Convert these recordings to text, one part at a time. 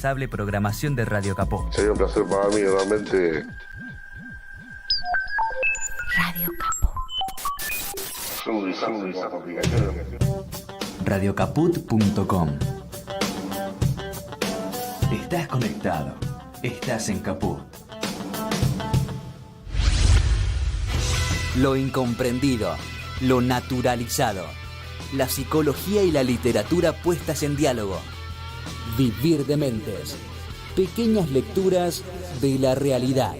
indispensable programación de Radio Capó. Sería un placer para mí, realmente. Radio Capó. Radiocaput.com. Estás conectado. Estás en Caput. Lo incomprendido, lo naturalizado, la psicología y la literatura puestas en diálogo. Vivir de mentes. Pequeñas lecturas de la realidad.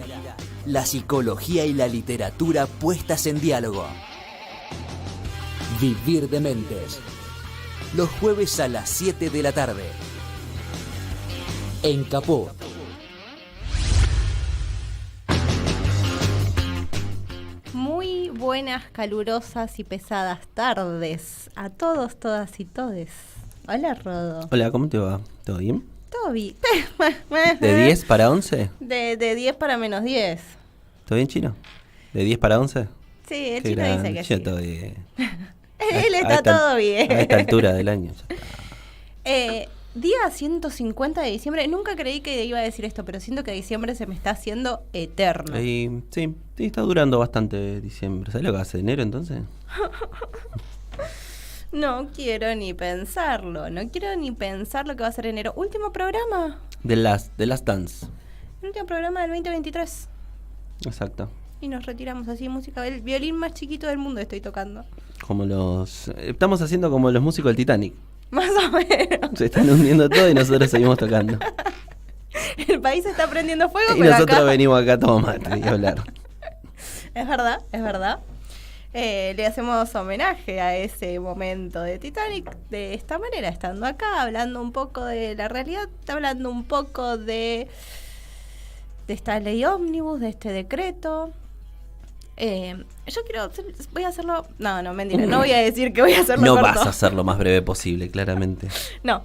La psicología y la literatura puestas en diálogo. Vivir de mentes. Los jueves a las 7 de la tarde. En Capó. Muy buenas, calurosas y pesadas tardes a todos, todas y todes. Hola, Rodo. Hola, ¿cómo te va? ¿Todo bien? Todo bien. ¿De 10 para 11? De 10 para menos 10. ¿Todo bien, Chino? ¿De 10 para 11? Sí, el Qué chino gran- dice que yo sí. todo bien. Él está todo bien. A esta altura del año. Ya está. Día 150 de diciembre. Nunca creí que iba a decir esto, pero siento que diciembre se me está haciendo eterno. Y, sí, está durando bastante diciembre. ¿Sabes lo que hace enero entonces? No quiero ni pensarlo. No quiero ni pensar lo que va a ser enero. Último programa. The Last Dance. El último programa del 2023. Exacto. Y nos retiramos así, música. El violín más chiquito del mundo estoy tocando. Como los... Estamos haciendo como los músicos del Titanic. Más o menos. Se están hundiendo todo y nosotros seguimos tocando. El país está prendiendo fuego, Y pero nosotros acá... venimos acá a tomar mate y a hablar. Es verdad, es verdad. Le hacemos homenaje a ese momento de Titanic de esta manera, estando acá, hablando un poco de la realidad, hablando un poco de esta ley ómnibus, de este decreto. Voy a hacerlo... No, mentira, no voy a decir que voy a hacerlo No corto. vas a hacer lo más breve posible, claramente. No,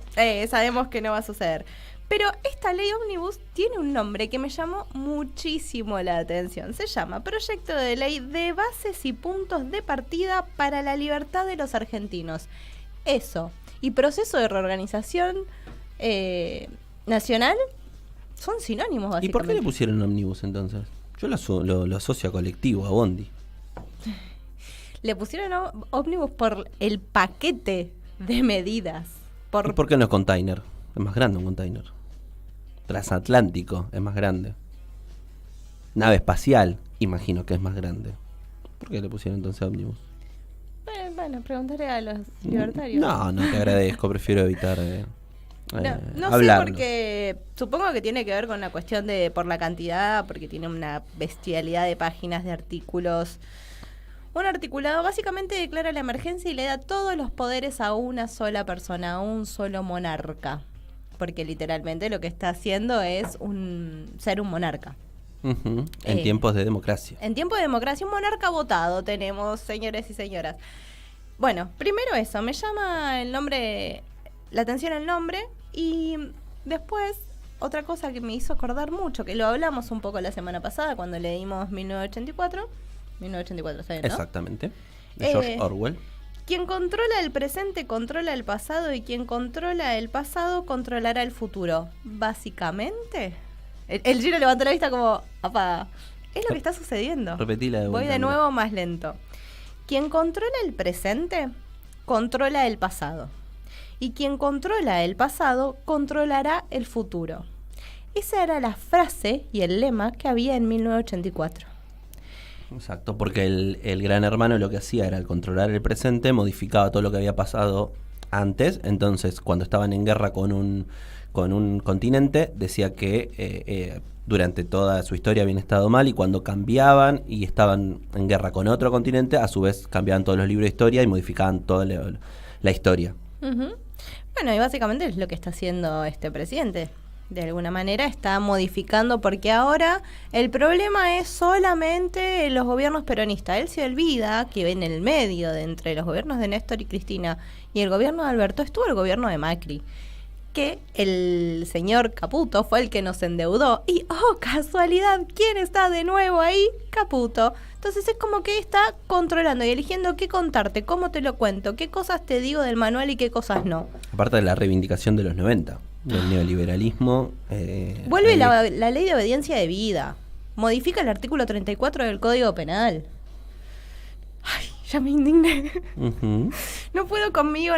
sabemos que no va a suceder. Pero esta ley ómnibus tiene un nombre que me llamó muchísimo la atención. Se llama Proyecto de Ley de Bases y Puntos de Partida para la Libertad de los Argentinos. Eso. Y proceso de reorganización nacional son sinónimos, básicamente. ¿Y por qué le pusieron ómnibus entonces? Yo lo asocio a colectivo, a bondi. Le pusieron ómnibus por el paquete de medidas. ¿Y por qué no es container? Es más grande un container. Transatlántico es más grande. Nave espacial, imagino que es más grande. ¿Por qué le pusieron entonces ómnibus? Bueno, preguntaré a los libertarios. No, te agradezco, prefiero evitar No sé, hablarlo. porque supongo que tiene que ver con la cuestión de por la cantidad, porque tiene una bestialidad de páginas, de artículos. Un articulado básicamente declara la emergencia y le da todos los poderes a una sola persona, a un solo monarca. Porque literalmente lo que está haciendo es ser un monarca. Ujú, en tiempos de democracia. En tiempo de democracia, un monarca votado tenemos, señores y señoras. Bueno, primero eso, me llama la atención el nombre, y después otra cosa que me hizo acordar mucho, que lo hablamos un poco la semana pasada cuando leímos 1984. 1984, ¿sabes, no? Exactamente. De George Orwell. Quien controla el presente controla el pasado, y quien controla el pasado controlará el futuro. Básicamente, el Giro levantó la vista como, apá, es lo que está sucediendo. Repetila de vuelta. Voy de nuevo más lento. Quien controla el presente controla el pasado, y quien controla el pasado controlará el futuro. Esa era la frase y el lema que había en 1984. Exacto, porque el gran hermano lo que hacía era, al controlar el presente, modificaba todo lo que había pasado antes. Entonces, cuando estaban en guerra con un continente, decía que durante toda su historia habían estado mal, y cuando cambiaban y estaban en guerra con otro continente, a su vez cambiaban todos los libros de historia y modificaban toda la historia. Uh-huh. Bueno, y básicamente es lo que está haciendo este presidente. De alguna manera está modificando, porque ahora el problema es solamente los gobiernos peronistas. Él se olvida que en el medio de entre los gobiernos de Néstor y Cristina y el gobierno de Alberto estuvo el gobierno de Macri, que el señor Caputo fue el que nos endeudó. Y, oh, casualidad, ¿quién está de nuevo ahí? Caputo. Entonces es como que está controlando y eligiendo qué contarte, cómo te lo cuento, qué cosas te digo del manual y qué cosas no. Aparte de la reivindicación de los 90. del neoliberalismo. Vuelve ahí- la ley de obediencia debida. Modifica el artículo 34 del Código Penal. Ay, ya me indigné. Ujú. No puedo conmigo.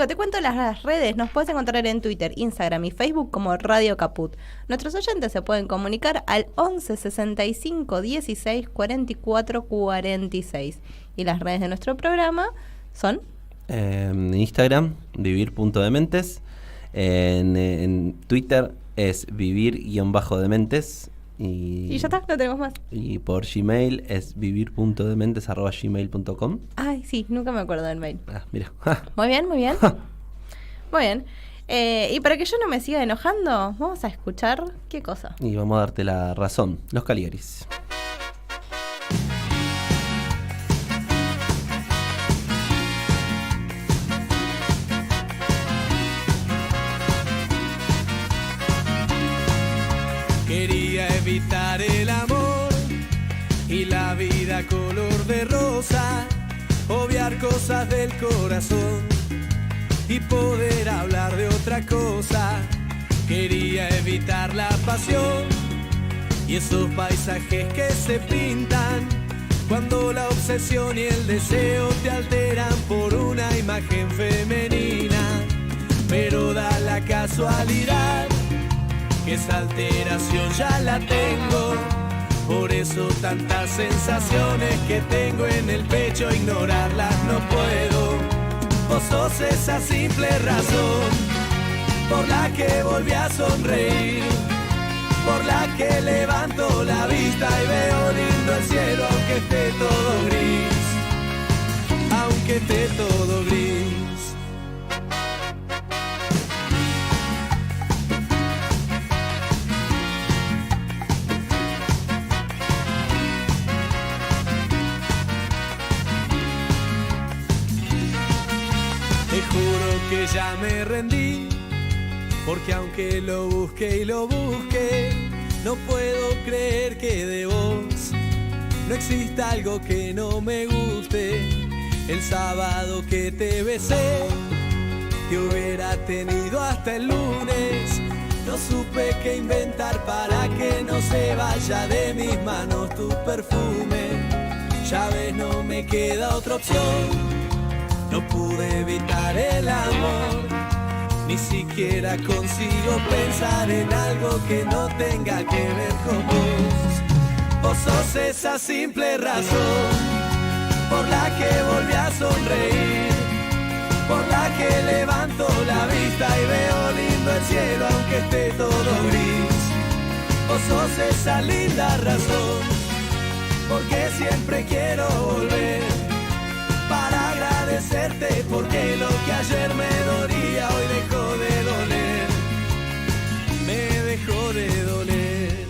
Te cuento las redes. Nos puedes encontrar en Twitter, Instagram y Facebook como Radio Caput. Nuestros oyentes se pueden comunicar al 11 65 16 44 46. Y las redes de nuestro programa son... En Instagram, vivir.dementes. En Twitter es vivir_dementes. Y ya está, no tenemos más. Y por Gmail es vivir.dementes@gmail.com. Ay, sí, nunca me acuerdo del mail. Ah, mira. Muy bien, muy bien. Muy bien. Y para que yo no me siga enojando, vamos a escuchar qué cosa. Y vamos a darte la razón. Los Caligaris. Quería evitar el amor y la vida color de rosa, obviar cosas del corazón y poder hablar de otra cosa. Quería evitar la pasión y esos paisajes que se pintan cuando la obsesión y el deseo te alteran por una imagen femenina. Pero da la casualidad que esa alteración ya la tengo. Por eso tantas sensaciones que tengo en el pecho, ignorarlas no puedo. Vos sos esa simple razón por la que volví a sonreír, por la que levanto la vista y veo lindo el cielo, aunque esté todo gris, aunque esté todo gris. Te juro que ya me rendí, porque aunque lo busque y lo busque, no puedo creer que de vos no exista algo que no me guste. El sábado que te besé, te hubiera tenido hasta el lunes. No supe qué inventar para que no se vaya de mis manos tu perfume. Ya ves, no me queda otra opción. No pude evitar el amor, ni siquiera consigo pensar en algo que no tenga que ver con vos. Vos sos esa simple razón por la que volví a sonreír, por la que levanto la vista y veo lindo el cielo aunque esté todo gris. Vos sos esa linda razón porque siempre quiero volver para agradecerte, porque lo que ayer me dolía hoy dejó de doler, me dejó de doler.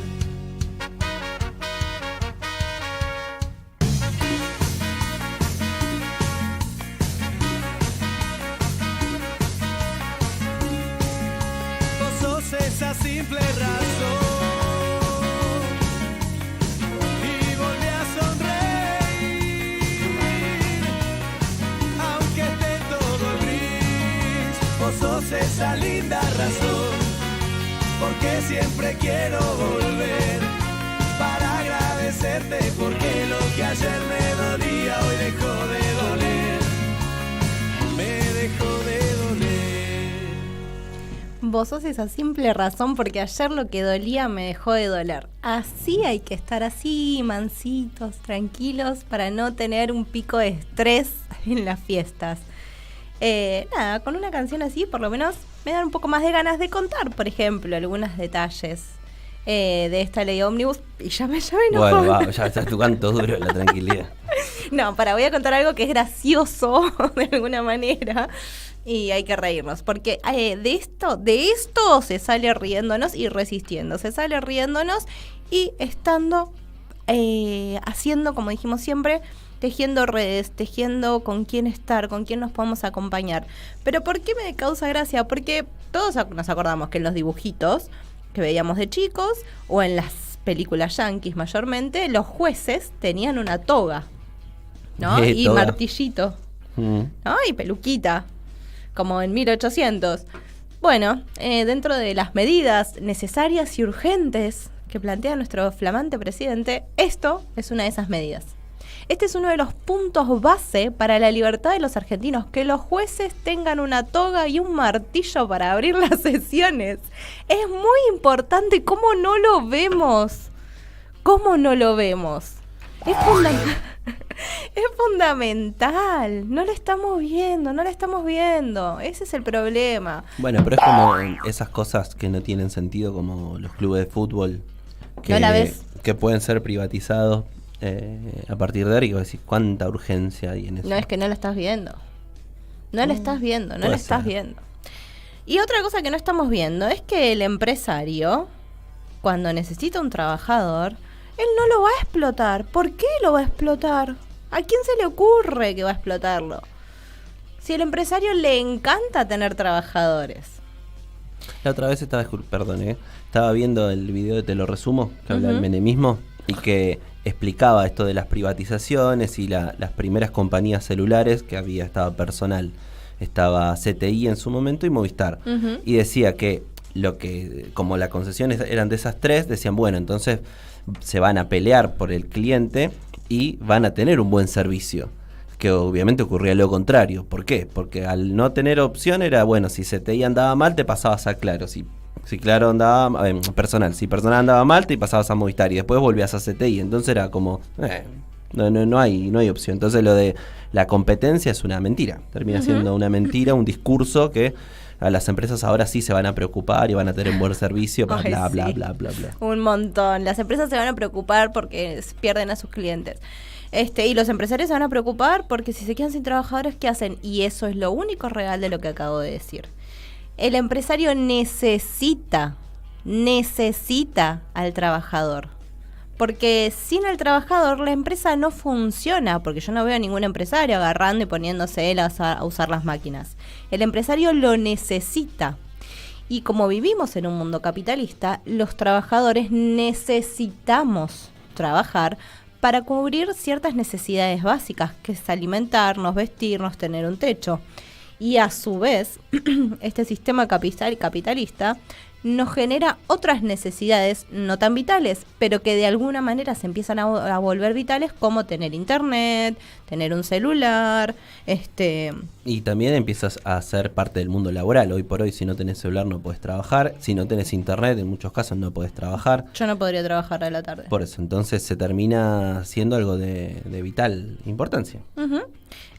Vos sos esa simple razón y volví a sonreír, aunque esté todo gris. Vos sos esa linda razón porque siempre quiero volver para agradecerte, porque lo que ayer me dolía hoy dejó de doler, me dejó de doler. Vos sos esa simple razón porque ayer lo que dolía me dejó de doler. Así hay que estar así, mansitos, tranquilos, para no tener un pico de estrés en las fiestas. Nada, con una canción así por lo menos me dan un poco más de ganas de contar, por ejemplo, algunos detalles de esta ley ómnibus. Y ya me enojó. Bueno, va, ya está tu canto duro, la tranquilidad. No, voy a contar algo que es gracioso de alguna manera y hay que reírnos, porque de esto se sale riéndonos y resistiendo, se sale riéndonos y estando haciendo, como dijimos siempre, tejiendo redes, tejiendo con quién estar, con quién nos podemos acompañar. Pero ¿por qué me causa gracia? Porque todos nos acordamos que en los dibujitos que veíamos de chicos o en las películas yanquis mayormente, los jueces tenían una toga, ¿no? Y toga. martillito, ¿no? Y peluquita, como en 1800. Bueno, dentro de las medidas necesarias y urgentes que plantea nuestro flamante presidente, esto es una de esas medidas. Este es uno de los puntos base para la libertad de los argentinos, que los jueces tengan una toga y un martillo para abrir las sesiones. Es muy importante. ¿Cómo no lo vemos? ¿Cómo no lo vemos? Es fundamental. No lo estamos viendo. Ese es el problema. Bueno, pero es como esas cosas que no tienen sentido, como los clubes de fútbol ¿No la ves? que pueden ser privatizados a partir de ahora. Y vos decís, ¿cuánta urgencia hay en eso? No, es que no lo estás viendo. No lo estás viendo. Y otra cosa que no estamos viendo es que el empresario, cuando necesita un trabajador, él no lo va a explotar. ¿Por qué lo va a explotar? ¿A quién se le ocurre que va a explotarlo? Si al empresario le encanta tener trabajadores. La otra vez estaba viendo el video de Te lo resumo, que habla del menemismo y que explicaba esto de las privatizaciones y las primeras compañías celulares que había. Estaba Personal, estaba CTI en su momento y Movistar. Y decía que como las concesiones eran de esas tres, decían, bueno, entonces se van a pelear por el cliente y van a tener un buen servicio. Que obviamente ocurría lo contrario. ¿Por qué? Porque al no tener opción era, bueno, si CTI andaba mal, te pasabas a Claro. Si Claro andaba Personal. Si Personal andaba mal, te pasabas a Movistar y después volvías a CTI. Entonces era como, no hay opción. Entonces lo de la competencia es una mentira. Termina siendo una mentira, un discurso que a las empresas ahora sí se van a preocupar y van a tener un buen servicio, bla, Ay, bla, sí. bla, bla, bla, bla. Un montón. Las empresas se van a preocupar porque pierden a sus clientes. Y los empresarios se van a preocupar porque si se quedan sin trabajadores, ¿qué hacen? Y eso es lo único real de lo que acabo de decir. El empresario necesita al trabajador. Porque sin el trabajador la empresa no funciona, porque yo no veo a ningún empresario agarrando y poniéndose él a usar las máquinas. El empresario lo necesita. Y como vivimos en un mundo capitalista, los trabajadores necesitamos trabajar para cubrir ciertas necesidades básicas, que es alimentarnos, vestirnos, tener un techo. Y a su vez, este sistema capitalista nos genera otras necesidades no tan vitales, pero que de alguna manera se empiezan a volver vitales, como tener internet, tener un celular, Y también empiezas a ser parte del mundo laboral. Hoy por hoy, si no tenés celular no podés trabajar, si no tenés internet en muchos casos no podés trabajar. Yo no podría trabajar a la tarde. Por eso, entonces se termina siendo algo de vital importancia.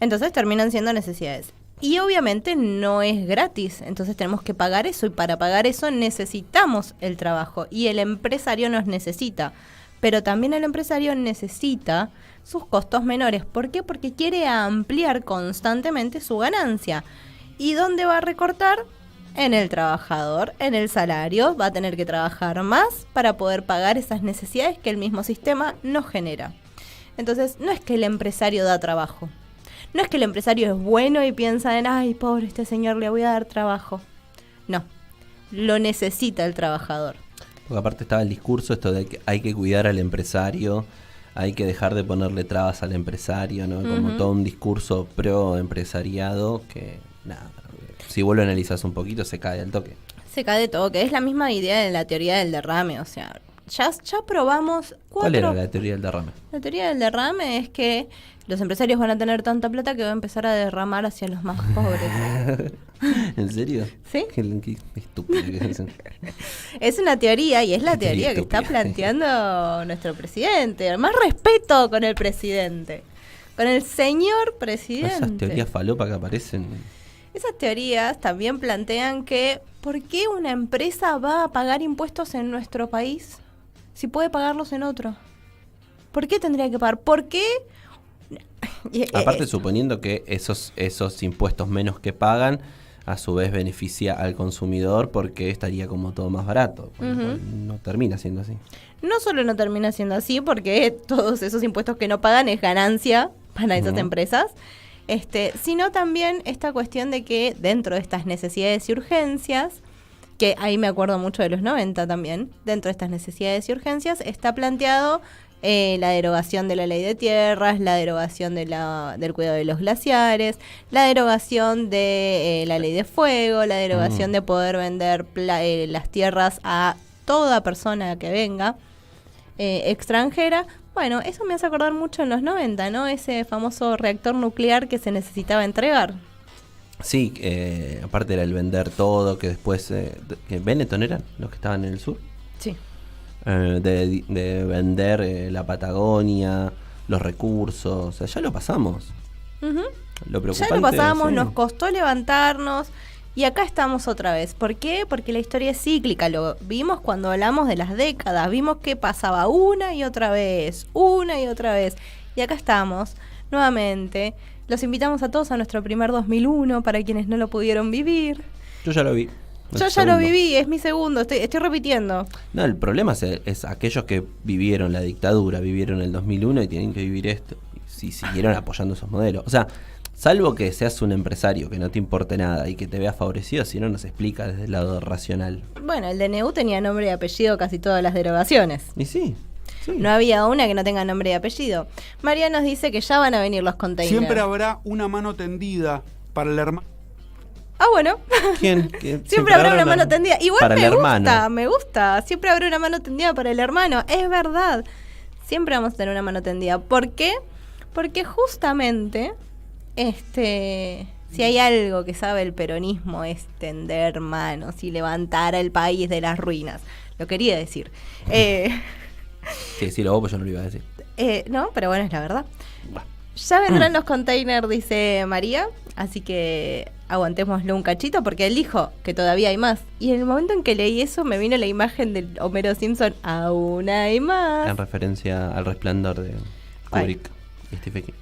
Entonces terminan siendo necesidades. Y obviamente no es gratis, entonces tenemos que pagar eso, y para pagar eso necesitamos el trabajo, y el empresario nos necesita, pero también el empresario necesita sus costos menores. ¿Por qué? Porque quiere ampliar constantemente su ganancia. ¿Y dónde va a recortar? En el trabajador, en el salario. Va a tener que trabajar más para poder pagar esas necesidades que el mismo sistema nos genera. Entonces, no es que el empresario da trabajo. No es que el empresario es bueno y piensa en, ay, pobre este señor, le voy a dar trabajo. No, lo necesita el trabajador. Porque aparte estaba el discurso esto de que hay que cuidar al empresario, hay que dejar de ponerle trabas al empresario, ¿no? Como todo un discurso pro empresariado que, nada, si vos lo analizás un poquito se cae al toque. Se cae de todo, que es la misma idea de la teoría del derrame, o sea, ya probamos 4... ¿Cuál era la teoría del derrame? La teoría del derrame es que los empresarios van a tener tanta plata que va a empezar a derramar hacia los más pobres. ¿En serio? ¿Sí? Qué estúpido que dicen. Es una teoría, y es la teoría que está planteando nuestro presidente. Más respeto con el presidente, con el señor presidente. Esas teorías falopa que aparecen. Esas teorías también plantean que ¿por qué una empresa va a pagar impuestos en nuestro país si puede pagarlos en otro? ¿Por qué tendría que pagar? ¿Por qué? Aparte suponiendo que esos impuestos menos que pagan a su vez beneficia al consumidor, porque estaría como todo más barato. No termina siendo así. No solo no termina siendo así, porque todos esos impuestos que no pagan es ganancia para esas empresas, sino también esta cuestión de que dentro de estas necesidades y urgencias, que ahí me acuerdo mucho de los 90 también, dentro de estas necesidades y urgencias está planteado la derogación de la ley de tierras, la derogación del cuidado de los glaciares, la derogación de la ley de fuego, la derogación de poder vender las tierras a toda persona que venga extranjera. Bueno, eso me hace acordar mucho en los 90, ¿no? Ese famoso reactor nuclear que se necesitaba entregar. Sí, aparte era el vender todo, que después... que Benetton eran los que estaban en el sur. Sí. De vender la Patagonia, los recursos, o sea, ya lo pasamos. Lo preocupante, ya lo pasamos, sí. nos costó levantarnos y acá estamos otra vez. ¿Por qué? Porque la historia es cíclica, lo vimos cuando hablamos de las décadas, vimos que pasaba una y otra vez, y acá estamos nuevamente. Los invitamos a todos a nuestro primer 2001 para quienes no lo pudieron vivir. Yo ya lo vi. Yo ya lo viví, es mi segundo, estoy repitiendo. No, el problema es aquellos que vivieron la dictadura, vivieron el 2001 y tienen que vivir esto. Si siguieron apoyando esos modelos. O sea, salvo que seas un empresario, que no te importe nada y que te veas favorecido, si no, nos explica desde el lado racional. Bueno, el DNU tenía nombre y apellido casi todas las derogaciones. Y sí. No había una que no tenga nombre y apellido. María nos dice que ya van a venir los containers. Siempre habrá una mano tendida para el hermano. Ah, bueno. ¿Quién? Siempre habrá una mano tendida. Igual para me gusta. Siempre habrá una mano tendida para el hermano. Es verdad. Siempre vamos a tener una mano tendida. ¿Por qué? Porque justamente, si hay algo que sabe el peronismo es tender manos y levantar al país de las ruinas. Lo quería decir. Sí, sí, lo vos, yo no lo iba a decir. No, pero bueno, es la verdad. Bah. Ya vendrán los containers, dice María, así que aguantémoslo un cachito porque él dijo que todavía hay más. Y en el momento en que leí eso me vino la imagen de Homero Simpson, aún hay más. En referencia al Resplandor de Kubrick y Stephen King.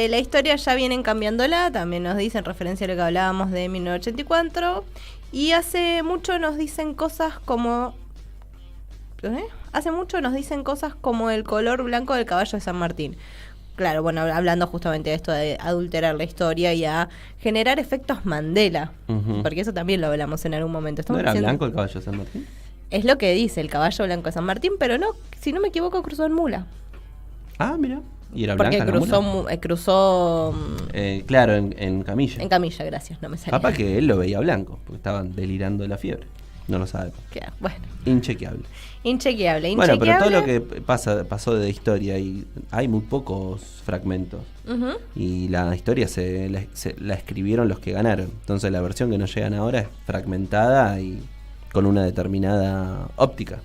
La historia ya vienen cambiándola, también nos dicen referencia a lo que hablábamos de 1984. Y hace mucho nos dicen cosas como... Hace mucho nos dicen cosas como el color blanco del caballo de San Martín. Claro, bueno, hablando justamente de esto de adulterar la historia y a generar efectos Mandela. Porque eso también lo hablamos en algún momento. ¿No era blanco el caballo de San Martín? Es lo que dice el caballo blanco de San Martín, pero no, si no me equivoco, cruzó en mula. Ah, mira. ¿Y era porque blanca la mula? Cruzó... claro, en camilla. En camilla, gracias, no me salía. Capaz que él lo veía blanco, porque estaban delirando de la fiebre. No lo sabe. Bueno. Inchequeable. Inchequeable. Bueno, pero todo lo que pasó de historia y hay muy pocos fragmentos. Y la historia la escribieron los que ganaron. Entonces la versión que nos llegan ahora es fragmentada y con una determinada óptica.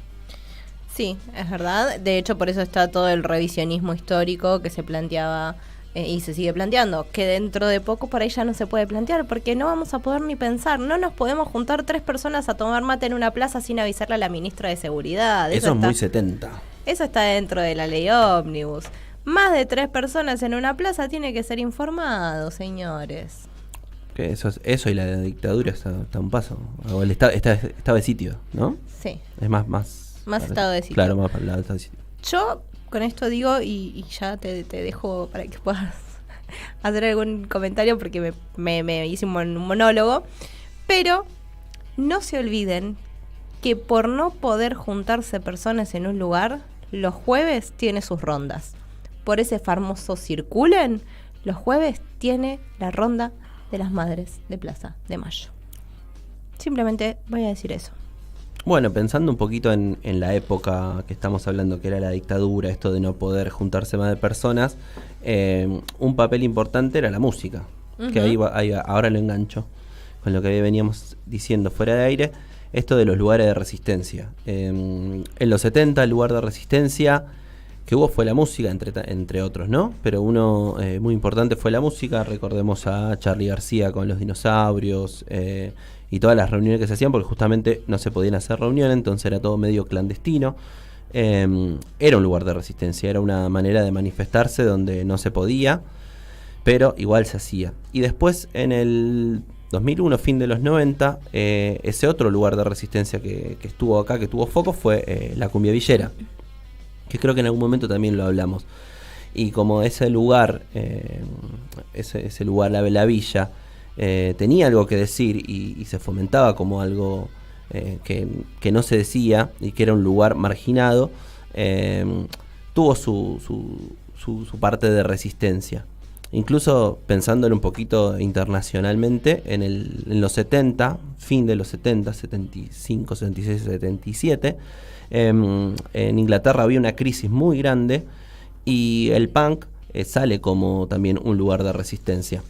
Sí, es verdad. De hecho, por eso está todo el revisionismo histórico que se planteaba y se sigue planteando, que dentro de poco por ahí ya no se puede plantear, porque no vamos a poder ni pensar, no nos podemos juntar 3 personas a tomar mate en una plaza sin avisarle a la ministra de Seguridad. Eso es muy 70. Eso está dentro de la ley ómnibus. Más de 3 personas en una plaza tiene que ser informado, señores. Que eso y la dictadura está a un paso. O el estado de sitio, ¿no? Sí. Es más estado de sitio. Claro, más para el estado de sitio. Yo con esto digo, y ya te dejo para que puedas hacer algún comentario porque me hice un monólogo, pero no se olviden que por no poder juntarse personas en un lugar, los jueves tiene sus rondas. Por ese famoso circulen, los jueves tiene la ronda de las madres de Plaza de Mayo. Simplemente voy a decir eso. Bueno, pensando un poquito en la época que estamos hablando, que era la dictadura, esto de no poder juntarse más de personas, un papel importante era la música, que ahí ahora lo engancho con lo que veníamos diciendo fuera de aire, esto de los lugares de resistencia. En los 70 el lugar de resistencia que hubo fue la música, entre otros, ¿no? Pero uno muy importante fue la música. Recordemos a Charly García con los dinosaurios y todas las reuniones que se hacían, porque justamente no se podían hacer reuniones, entonces era todo medio clandestino. Era un lugar de resistencia, era una manera de manifestarse donde no se podía, pero igual se hacía. Y después en el 2001, fin de los 90, ese otro lugar de resistencia que estuvo acá, que tuvo foco, fue la cumbia villera, que creo que en algún momento también lo hablamos. Y como ese lugar, ese lugar, la villa, tenía algo que decir y se fomentaba como algo que no se decía y que era un lugar marginado, tuvo su parte de resistencia. Incluso pensándolo un poquito internacionalmente, en los 70, fin de los 70, 75, 76, 77, en Inglaterra había una crisis muy grande y el punk sale como también un lugar de resistencia.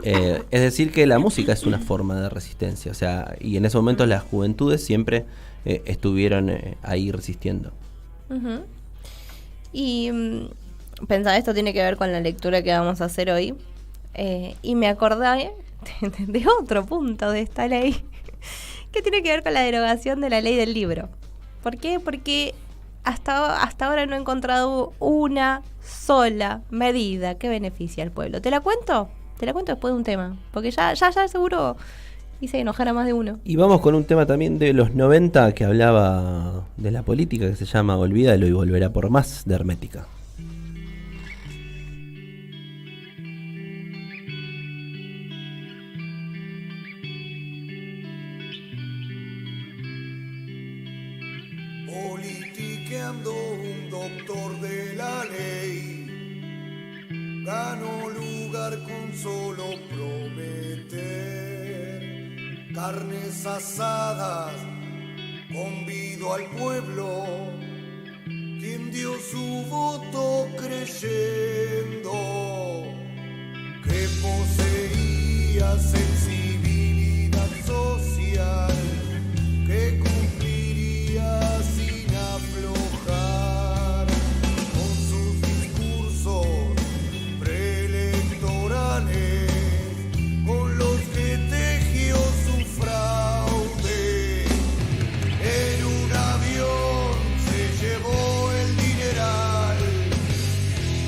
Es decir, que la música es una forma de resistencia, o sea, y en esos momentos las juventudes siempre estuvieron ahí resistiendo. Uh-huh. Y pensaba, esto tiene que ver con la lectura que vamos a hacer hoy, y me acordé de otro punto de esta ley que tiene que ver con la derogación de la ley del libro. ¿Por qué? Porque hasta ahora no he encontrado una sola medida que beneficie al pueblo. ¿Te la cuento? Te la cuento después de un tema, porque ya seguro hice enojar a más de uno. Y vamos con un tema también de los 90 que hablaba de la política, que se llama Olvídalo y volverá por más, de Hermética. Politiqueando un doctor de la ley, ganó lugar con solo prometer carnes asadas, convido al pueblo, quien dio su voto creyendo que poseía sensibilidad social, que cumpliría sin aflojar con sus discursos preelectorales, con los que tejió su fraude. En un avión se llevó el dineral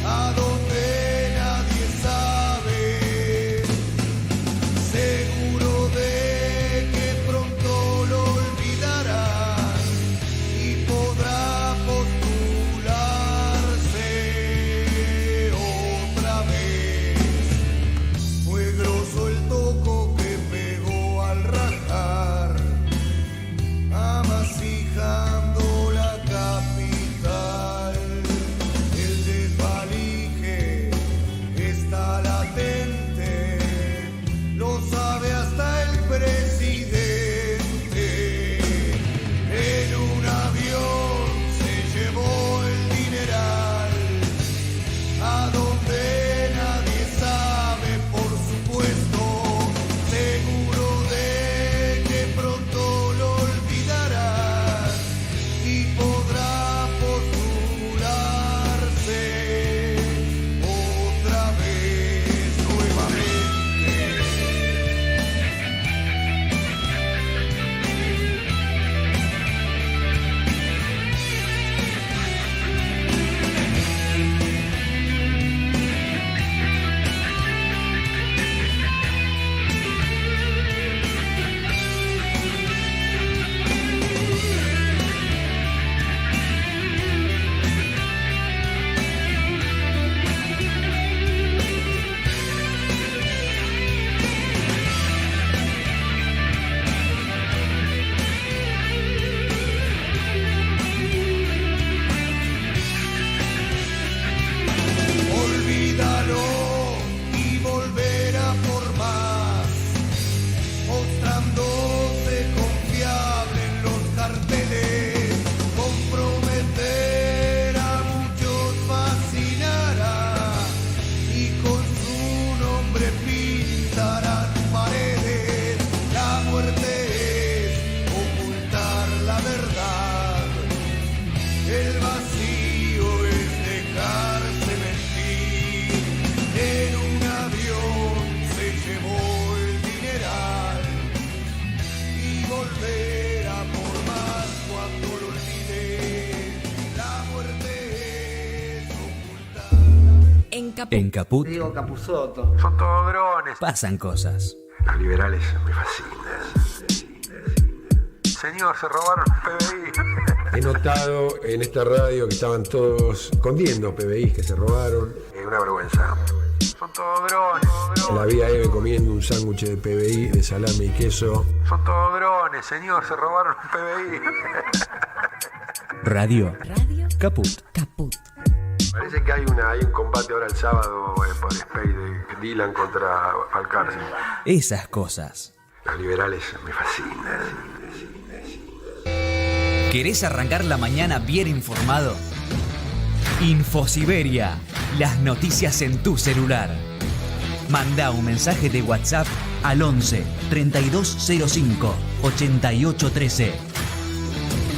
a donde nadie sabe, seguro de que pronto lo olvidarán y podrá postularse otra vez. Fue grosso el toco que pegó al rajar, amasijando la capital. El desvalije está latente, lo sabe hasta el presidente. En un avión se llevó el dineral a donde nadie sabe, por supuesto, seguro de que pronto lo olvidarán y podrá postularse otra vez nuevamente. Olvídalo y volverá por más, mostrándose confiable en los carteles. Comprometer a muchos fascinará y con su nombre pintarán paredes. La muerte es ocultar la verdad, el vacío es dejarse mentir. En un avión se llevó el dineral y volverá por más cuando lo olvide. La muerte es ocultar. En Caput Diego Capusotto. Son todos drones. pasan cosas. Los liberales me fascinan. Señor, se robaron el PBI. He notado en esta radio que estaban todos escondiendo PBIs que se robaron. Es una vergüenza. Son todos drones. La vi a Eve comiendo un sándwich de PBI de salame y queso. Son todos drones. Señor, se robaron el PBI. Radio Caput. Dicen que hay un combate ahora el sábado por Space de Dylan contra Valcarce. Esas cosas. Los liberales me fascinan. ¿Querés arrancar la mañana bien informado? Infosiberia, las noticias en tu celular. Manda un mensaje de WhatsApp al 11 3205 8813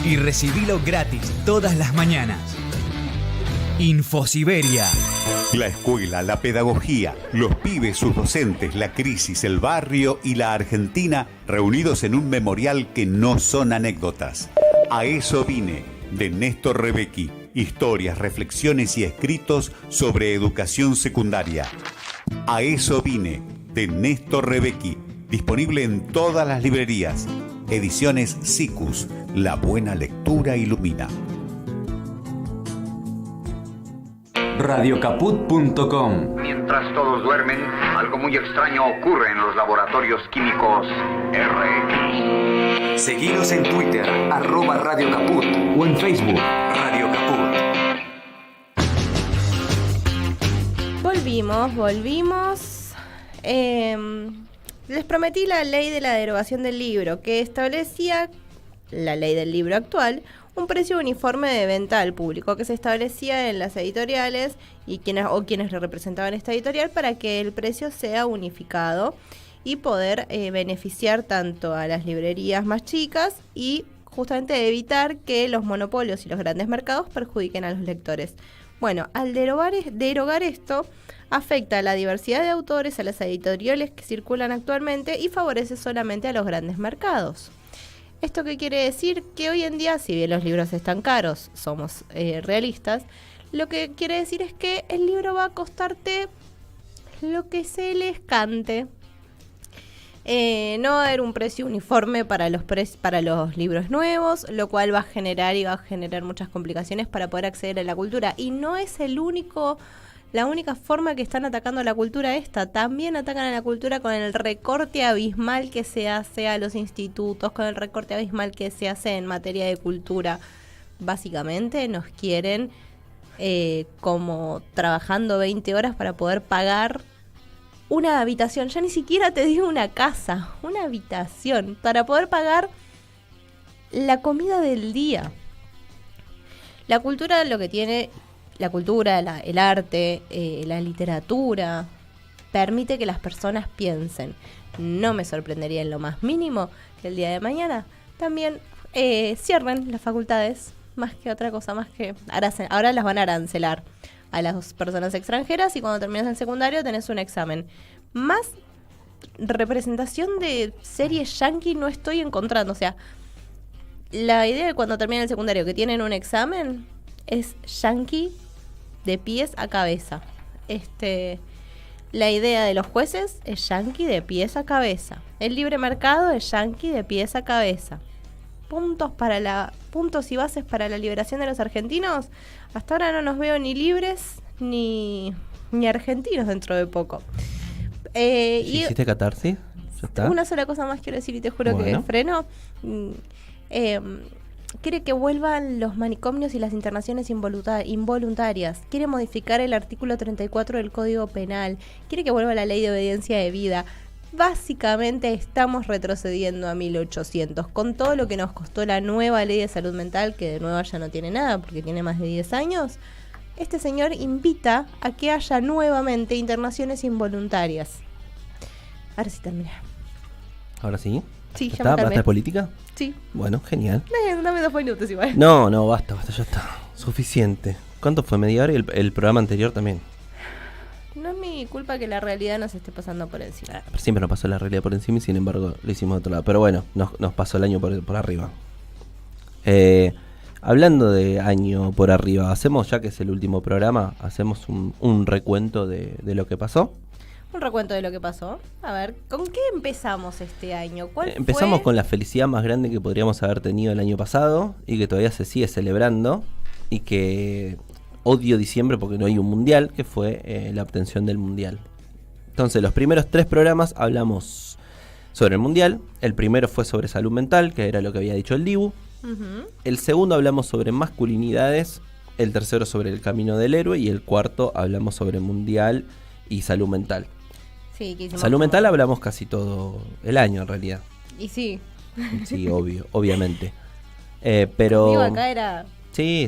y recibilo gratis todas las mañanas. Infosiberia. La escuela, la pedagogía, los pibes, sus docentes, la crisis, el barrio y la Argentina reunidos en un memorial que no son anécdotas. A eso vine, de Néstor Rebecki. Historias, reflexiones y escritos sobre educación secundaria. A eso vine, de Néstor Rebecki. Disponible en todas las librerías. Ediciones Sicus. La buena lectura ilumina. Radiocaput.com. Mientras todos duermen, algo muy extraño ocurre en los laboratorios químicos RX. Seguinos en Twitter, @RadioCaput, o en Facebook, Radio Caput. Volvimos. Les prometí la ley de la derogación del libro, que establecía, la ley del libro actual, un precio uniforme de venta al público que se establecía en las editoriales y quienes le representaban esta editorial para que el precio sea unificado y poder beneficiar tanto a las librerías más chicas y justamente evitar que los monopolios y los grandes mercados perjudiquen a los lectores. Bueno, al derogar esto, afecta a la diversidad de autores, a las editoriales que circulan actualmente y favorece solamente a los grandes mercados. ¿Esto qué quiere decir? Que hoy en día, si bien los libros están caros, somos realistas, lo que quiere decir es que el libro va a costarte lo que se les cante. No va a haber un precio uniforme para los libros nuevos, lo cual va a generar muchas complicaciones para poder acceder a la cultura. Y no es la única forma que están atacando a la cultura esta. También atacan a la cultura con el recorte abismal que se hace a los institutos, con el recorte abismal que se hace en materia de cultura. Básicamente nos quieren como trabajando 20 horas para poder pagar una habitación. Ya ni siquiera te digo una casa, una habitación, para poder pagar la comida del día. La cultura, lo que tiene... La cultura, el arte, la literatura, permite que las personas piensen. No me sorprendería en lo más mínimo que el día de mañana también cierren las facultades, más que otra cosa, más que ahora las van a arancelar a las personas extranjeras y cuando terminas el secundario tenés un examen. Más representación de series yankee no estoy encontrando. O sea, la idea de cuando terminan el secundario que tienen un examen es yankee de pies a cabeza. La idea de los jueces es yankee de pies a cabeza. El libre mercado es yankee de pies a cabeza. Puntos y bases para la liberación de los argentinos. Hasta ahora no nos veo ni libres ni argentinos dentro de poco. ¿Hiciste catarsis? ¿Ya está? Una sola cosa más quiero decir y te juro que freno. Quiere que vuelvan los manicomios y las internaciones involuntarias. Quiere modificar el artículo 34 del Código Penal. Quiere que vuelva la ley de obediencia debida. Básicamente estamos retrocediendo a 1800 con todo lo que nos costó la nueva ley de salud mental, que de nueva ya no tiene nada porque tiene más de 10 años. Este señor invita a que haya nuevamente internaciones involuntarias. Ahora sí terminé. ¿Ahora sí? Sí, ya ¿Está? me calmé. ¿Basta de política? Sí. Bueno, genial. Dame 2 minutos igual. No, basta, ya está. Suficiente. ¿Cuánto fue? ¿Media hora? Y el programa anterior también. No es mi culpa que la realidad nos esté pasando por encima. Pero siempre nos pasó la realidad por encima y sin embargo lo hicimos de otro lado. Pero bueno, nos pasó el año por arriba. Hablando de año por arriba, hacemos, ya que es el último programa, hacemos un recuento de lo que pasó. Un recuento de lo que pasó. A ver, ¿con qué empezamos este año? Empezamos con la felicidad más grande que podríamos haber tenido el año pasado y que todavía se sigue celebrando y que odio diciembre porque no hay un mundial, que fue la obtención del mundial. Entonces, los primeros 3 programas hablamos sobre el mundial. El primero fue sobre salud mental, que era lo que había dicho el Dibu. Uh-huh. El segundo hablamos sobre masculinidades el tercero sobre el camino del héroe y el cuarto hablamos sobre mundial y salud mental. Sí, que hicimos Salud como- mental hablamos casi todo el año en realidad. Y sí. Sí, obviamente. Pero Digo, acá era... sí,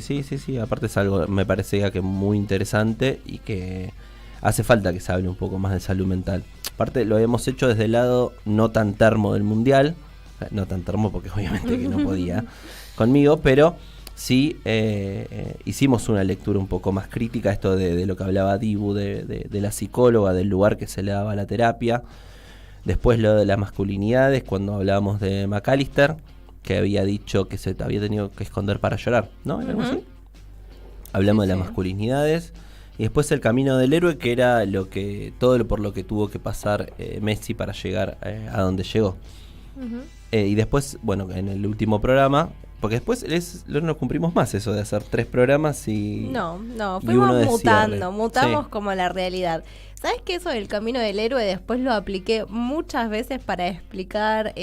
aparte es algo, me parece que muy interesante y que hace falta que se hable un poco más de salud mental. Aparte lo habíamos hecho desde el lado no tan termo del mundial, no tan termo porque obviamente que no podía conmigo, pero sí hicimos una lectura un poco más crítica, esto de lo que hablaba Dibu, de la psicóloga, del lugar que se le daba a la terapia. Después lo de las masculinidades, cuando hablábamos de McAllister, que había dicho que se había tenido que esconder para llorar, ¿no? ¿Era algo así? Hablamos de las masculinidades. Y después el camino del héroe, que era por lo que tuvo que pasar Messi para llegar a donde llegó. Y después, bueno, en el último programa, porque después no nos cumplimos más eso de hacer 3 programas y... No, y fuimos uno de mutando, cierre. mutamos Sí. como la realidad. ¿Sabes qué? Eso del camino del héroe después lo apliqué muchas veces para explicar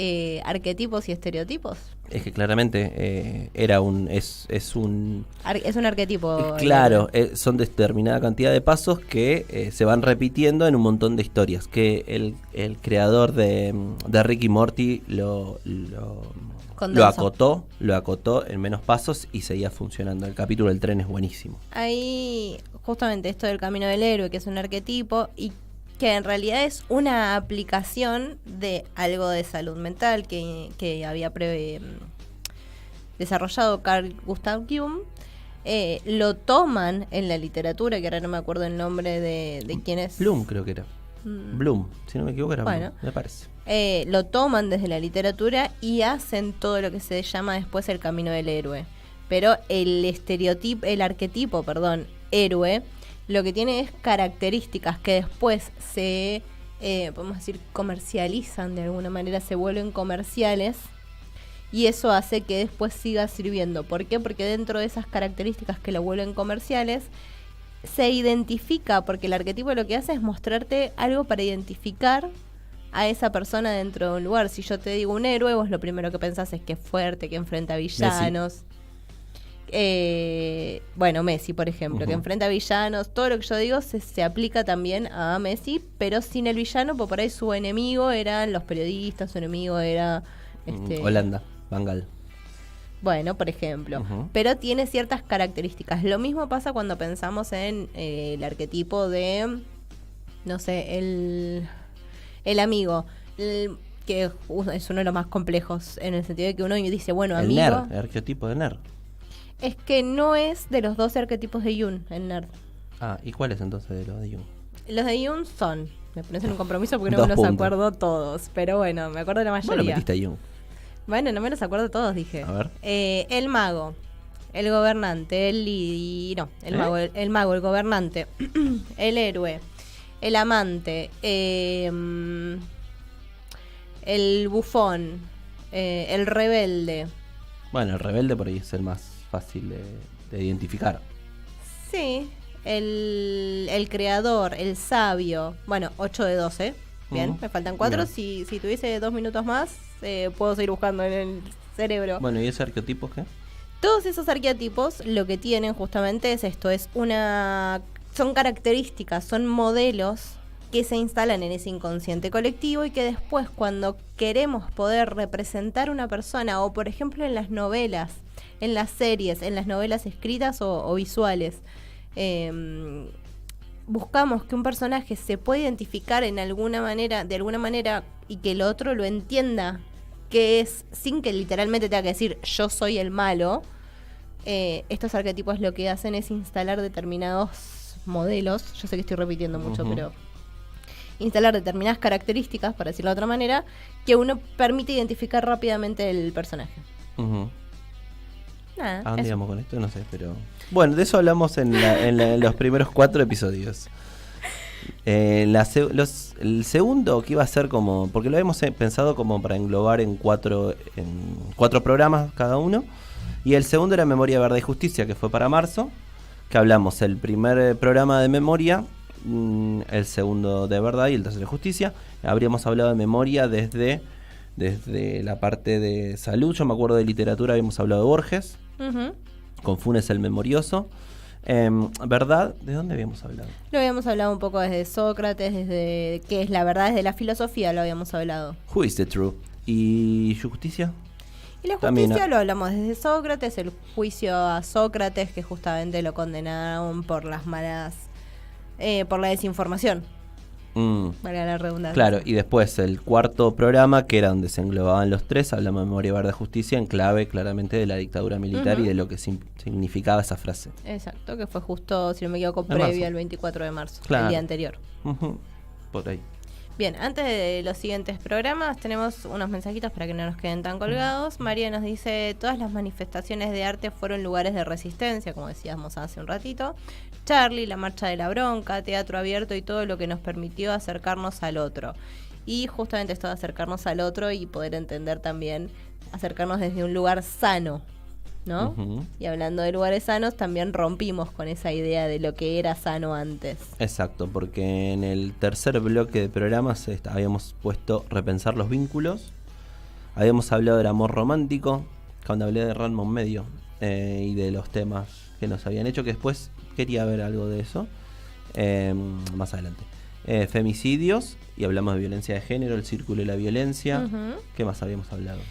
arquetipos y estereotipos? Es que claramente es un Es un arquetipo. claro, son determinada cantidad de pasos que se van repitiendo en un montón de historias. Que el creador de Rick y Morty lo acotó en menos pasos y seguía funcionando. El capítulo del tren es buenísimo. Ahí, justamente esto del camino del héroe, que es un arquetipo y que en realidad es una aplicación de algo de salud mental que había desarrollado Carl Gustav Jung. Lo toman en la literatura, que ahora no me acuerdo el nombre de quién es. Bloom creo que era. Bloom, si no me equivoco era Bueno. Bloom, me parece. Lo toman desde la literatura y hacen todo lo que se llama después el camino del héroe. Pero el arquetipo, héroe, lo que tiene es características que después se, podemos decir, comercializan de alguna manera, se vuelven comerciales. Y eso hace que después siga sirviendo. ¿Por qué? Porque dentro de esas características que lo vuelven comerciales, se identifica, porque el arquetipo lo que hace es mostrarte algo para identificar a esa persona dentro de un lugar. Si yo te digo un héroe, vos lo primero que pensás es que es fuerte, que enfrenta villanos. Messi, por ejemplo, que enfrenta villanos. Todo lo que yo digo se aplica también a Messi, pero sin el villano, porque por ahí su enemigo eran los periodistas, su enemigo era... Holanda, Van Gaal. Bueno, por ejemplo. Pero tiene ciertas características. Lo mismo pasa cuando pensamos en el arquetipo de, no sé, el amigo, que es uno de los más complejos, en el sentido de que uno dice, bueno, El amigo... nerd, el arquetipo de nerd. Es que no es de los 12 arquetipos de Jung, el nerd. Ah, ¿y cuál es entonces de los de Jung? Los de Jung son... Me pones en un compromiso porque no 2 me los puntos. acuerdo todos. Pero bueno, me acuerdo de la mayoría. Bueno, metiste a Jung. Bueno, no me los acuerdo todos, dije. A ver. El mago, el gobernante, el mago, el mago, el gobernante, el héroe, el amante, el bufón, el rebelde. Bueno, el rebelde por ahí es el más fácil de identificar. Sí, el creador, el sabio. Bueno, 8 de 12. Bien, me faltan 4. Si tuviese 2 minutos más, puedo seguir buscando en el cerebro. Bueno, ¿y ese arquetipo qué? Todos esos arquetipos lo que tienen justamente es esto, son características, son modelos que se instalan en ese inconsciente colectivo y que después cuando queremos poder representar una persona, o por ejemplo en las novelas, en las series, en las novelas escritas o visuales, buscamos que un personaje se pueda identificar de alguna manera y que el otro lo entienda, que es sin que literalmente tenga que decir yo soy el malo. Estos arquetipos lo que hacen es instalar determinados modelos, yo sé que estoy repitiendo mucho, pero instalar determinadas características, para decirlo de otra manera, que uno permite identificar rápidamente el personaje. Nada, ¿A dónde íbamos con esto? No sé, pero... Bueno, de eso hablamos en los primeros 4 episodios. El segundo que iba a ser como... Porque lo habíamos pensado como para englobar en 4 programas cada uno. Y el segundo era Memoria, Verdad y Justicia, que fue para marzo. Que hablamos el primer programa de Memoria, el segundo de Verdad y el tercero de Justicia. Habríamos hablado de Memoria desde la parte de salud. Yo me acuerdo de literatura, habíamos hablado de Borges. con Funes el Memorioso. ¿Verdad? ¿De dónde habíamos hablado? Lo habíamos hablado un poco desde Sócrates, desde qué es la verdad, desde la filosofía lo habíamos hablado. Who is the true? ¿Y justicia? Y la También, justicia lo hablamos desde Sócrates, el juicio a Sócrates, que justamente lo condenaron por las malas, por la desinformación. Valga la redundancia. Claro, y después el cuarto programa, que era donde se englobaban los tres, hablamos de memoria, verdad, justicia, en clave claramente de la dictadura militar y de lo que significaba esa frase. Exacto, que fue justo, si no me equivoco, En previo marzo. al 24 de marzo, Claro. el día anterior. Por ahí. Bien, antes de los siguientes programas tenemos unos mensajitos para que no nos queden tan colgados. María nos dice, todas las manifestaciones de arte fueron lugares de resistencia, como decíamos hace un ratito. Charlie, la marcha de la bronca, teatro abierto y todo lo que nos permitió acercarnos al otro. Y justamente esto de acercarnos al otro y poder entender también, acercarnos desde un lugar sano, ¿no? Y hablando de lugares sanos, también rompimos con esa idea de lo que era sano antes. Exacto, porque en el tercer bloque de programas habíamos puesto repensar los vínculos, habíamos hablado del amor romántico, cuando hablé de Ranma Medio y de los temas que nos habían hecho, que después quería ver algo de eso más adelante. Femicidios, y hablamos de violencia de género, el círculo de la violencia. ¿Qué más habíamos hablado?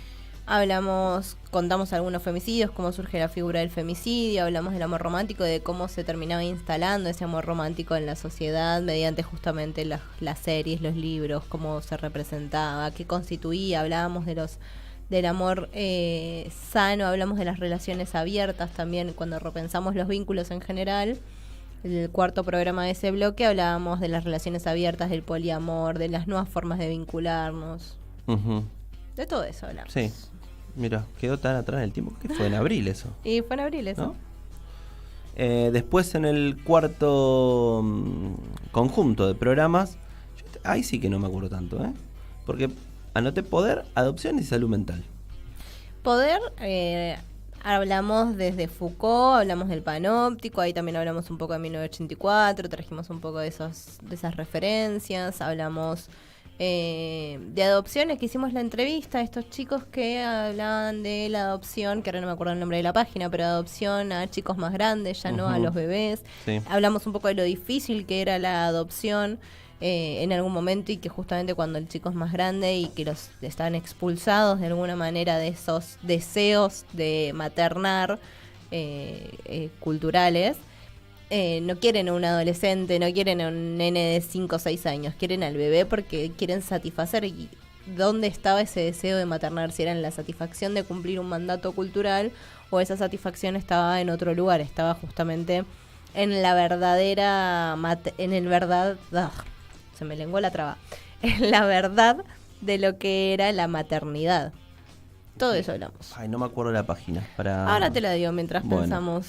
Contamos algunos femicidios, cómo surge la figura del femicidio, hablamos del amor romántico, de cómo se terminaba instalando ese amor romántico en la sociedad mediante justamente las series, los libros, cómo se representaba, qué constituía, hablábamos del amor sano, hablamos de las relaciones abiertas también, cuando repensamos los vínculos en general. El cuarto programa de ese bloque hablábamos de las relaciones abiertas, del poliamor, de las nuevas formas de vincularnos. De todo eso hablamos. Sí. Mira, quedó tan atrás en el tiempo que fue en abril eso. Y fue en abril eso. ¿No? Después en el cuarto conjunto de programas, ahí sí que no me acuerdo tanto, porque anoté poder, adopción y salud mental. Poder, hablamos desde Foucault, hablamos del panóptico, ahí también hablamos un poco de 1984, trajimos un poco de esas referencias, hablamos de adopciones, que hicimos la entrevista a estos chicos que hablaban de la adopción, que ahora no me acuerdo el nombre de la página, pero adopción a chicos más grandes, ya no a los bebés. Sí. Hablamos un poco de lo difícil que era la adopción en algún momento, y que justamente cuando el chico es más grande y que los están expulsados de alguna manera de esos deseos de maternar culturales, no quieren a un adolescente, no quieren a un nene de 5 o 6 años, quieren al bebé porque quieren satisfacer. ¿Y dónde estaba ese deseo de maternar? Si era en la satisfacción de cumplir un mandato cultural, o esa satisfacción estaba en otro lugar, estaba justamente en la verdadera, se me lenguó la traba, en la verdad de lo que era la maternidad. Todo eso hablamos. Ay, no me acuerdo la página. Ahora te la digo mientras pensamos.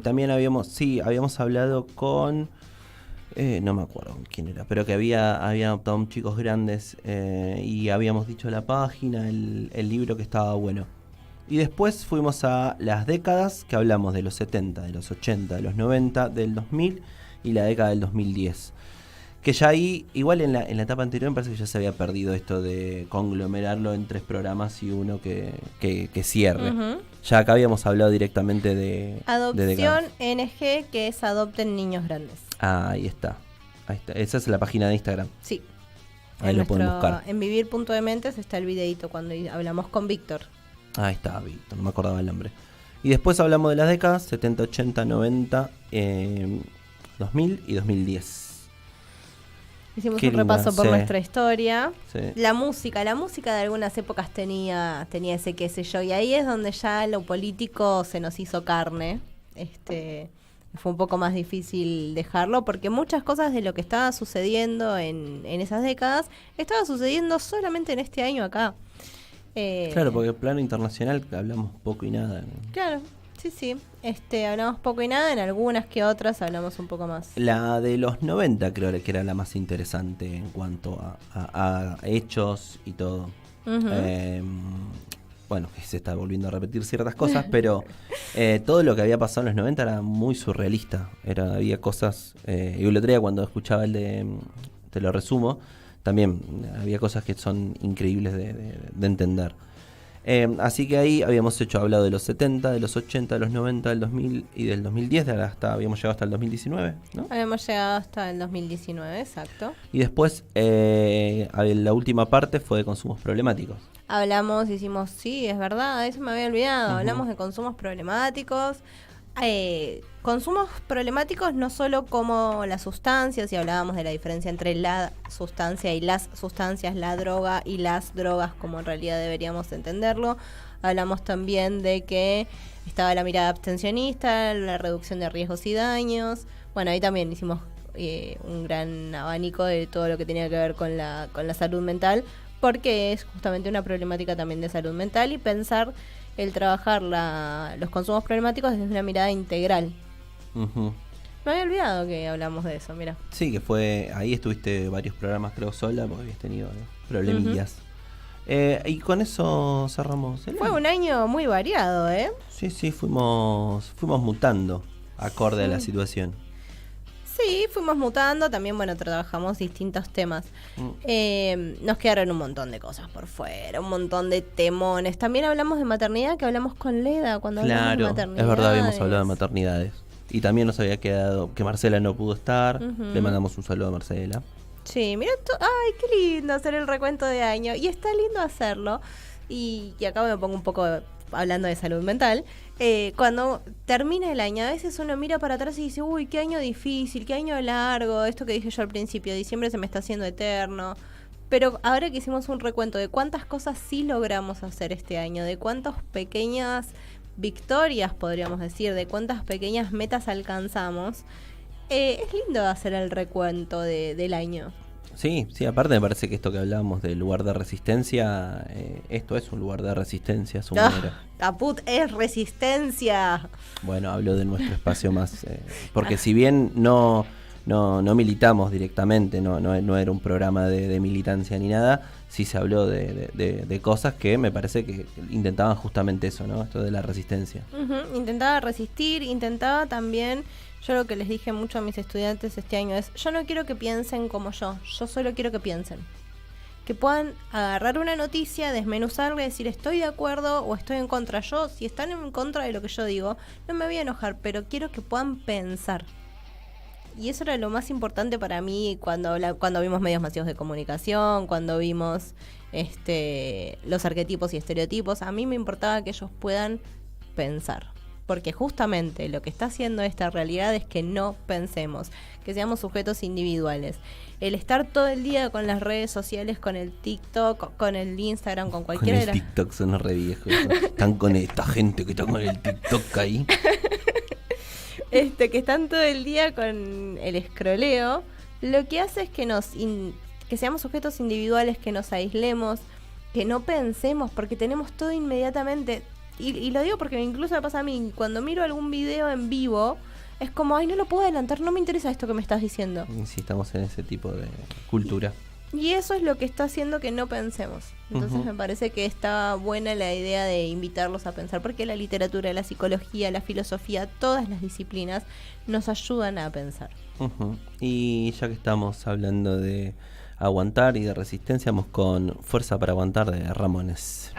También habíamos hablado con no me acuerdo quién era, pero que había adoptado chicos grandes, y habíamos dicho la página, el libro que estaba bueno. Y después fuimos a las décadas, que hablamos de los 70, de los 80, de los 90, del 2000 y la década del 2010. Que ya ahí, igual en la etapa anterior, me parece que ya se había perdido esto de conglomerarlo en 3 programas y uno que cierre. Ya acá habíamos hablado directamente de adopción NG, que es adopten niños grandes. Ahí está. Esa es la página de Instagram. Sí. Ahí lo pueden buscar. En vivir.dementes está el videito cuando hablamos con Víctor. Ahí está, Víctor, no me acordaba el nombre. Y después hablamos de las décadas, 70, 80, 90, 2000 y 2010. Hicimos un repaso por nuestra historia. Sí. La música de algunas épocas tenía ese qué sé yo, y ahí es donde ya lo político se nos hizo carne. Fue un poco más difícil dejarlo, porque muchas cosas de lo que estaba sucediendo en esas décadas estaba sucediendo solamente en este año acá. Claro, porque el plano internacional hablamos poco y nada. Claro, sí. Hablamos poco y nada, en algunas que otras hablamos un poco más. La de los 90 creo que era la más interesante en cuanto a hechos y todo. Bueno, se está volviendo a repetir ciertas cosas, pero todo lo que había pasado en los 90 era muy surrealista. Había cosas, y el otro día cuando escuchaba el de Te lo resumo, también había cosas que son increíbles de entender. Así que ahí habíamos hablado de los 70, de los 80, de los 90, del 2000 y del 2010, habíamos llegado hasta el 2019, ¿no? Habíamos llegado hasta el 2019, exacto. Y después la última parte fue de consumos problemáticos. Hicimos, sí, es verdad, eso me había olvidado, hablamos de consumos problemáticos. Consumos problemáticos no solo como las sustancias, y hablábamos de la diferencia entre la sustancia y las sustancias, la droga y las drogas, como en realidad deberíamos entenderlo. Hablamos también de que estaba la mirada abstencionista, la reducción de riesgos y daños. Bueno, ahí también hicimos un gran abanico de todo lo que tenía que ver con la salud mental, porque es justamente una problemática también de salud mental, y pensar el trabajar los consumos problemáticos desde una mirada integral. Me había olvidado que hablamos de eso, mira. Sí, que ahí estuviste varios programas, creo, sola, porque habías tenido problemillas. Y con eso cerramos el Fue año. un año muy variado, ¿eh? Sí, fuimos mutando acorde a la situación. Sí, fuimos mutando, también, bueno, trabajamos distintos temas. Nos quedaron un montón de cosas por fuera, un montón de temones. También hablamos de maternidad, que hablamos con Leda cuando hablamos de maternidad. Es verdad, habíamos hablado de maternidades. Y también nos había quedado que Marcela no pudo estar. Le mandamos un saludo a Marcela. Sí, mira, ay, qué lindo hacer el recuento de año. Y está lindo hacerlo. Y acá me pongo un poco hablando de salud mental. Cuando termina el año, a veces uno mira para atrás y dice, uy, qué año difícil, qué año largo, esto que dije yo al principio, diciembre se me está haciendo eterno. Pero ahora que hicimos un recuento de cuántas cosas sí logramos hacer este año, de cuántas pequeñas victorias, podríamos decir, de cuántas pequeñas metas alcanzamos, es lindo hacer el recuento del año. Sí, aparte me parece que esto que hablábamos del lugar de resistencia, esto es un lugar de resistencia a su manera. Caput es resistencia. Bueno, hablo de nuestro espacio más, porque si bien no militamos directamente, no era un programa de militancia ni nada, sí se habló de cosas que me parece que intentaban justamente eso, ¿no? Esto de la resistencia. Intentaba resistir, intentaba también. Yo lo que les dije mucho a mis estudiantes este año es, yo no quiero que piensen como yo solo quiero que piensen. Que puedan agarrar una noticia, desmenuzarla y decir estoy de acuerdo o estoy en contra. Yo, si están en contra de lo que yo digo, no me voy a enojar, pero quiero que puedan pensar. Y eso era lo más importante para mí cuando vimos medios masivos de comunicación, cuando vimos los arquetipos y estereotipos. A mí me importaba que ellos puedan pensar. Porque justamente lo que está haciendo esta realidad es que no pensemos, que seamos sujetos individuales. El estar todo el día con las redes sociales, con el TikTok, con el Instagram, con cualquiera de las... Con el TikTok son re viejos. Están con esta gente que está con el TikTok ahí. Que están todo el día con el escroleo, lo que hace es que seamos sujetos individuales, que nos aislemos, que no pensemos, porque tenemos todo inmediatamente... Y lo digo porque incluso me pasa a mí, cuando miro algún video en vivo, es como, ay, no lo puedo adelantar, no me interesa esto que me estás diciendo. Sí, estamos en ese tipo de cultura. Y eso es lo que está haciendo que no pensemos. Entonces me parece que está buena la idea de invitarlos a pensar, porque la literatura, la psicología, la filosofía, todas las disciplinas nos ayudan a pensar. Y ya que estamos hablando de aguantar y de resistencia, vamos con Fuerza para Aguantar de Ramones.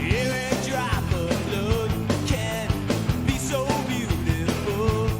Every drop of blood can be so beautiful.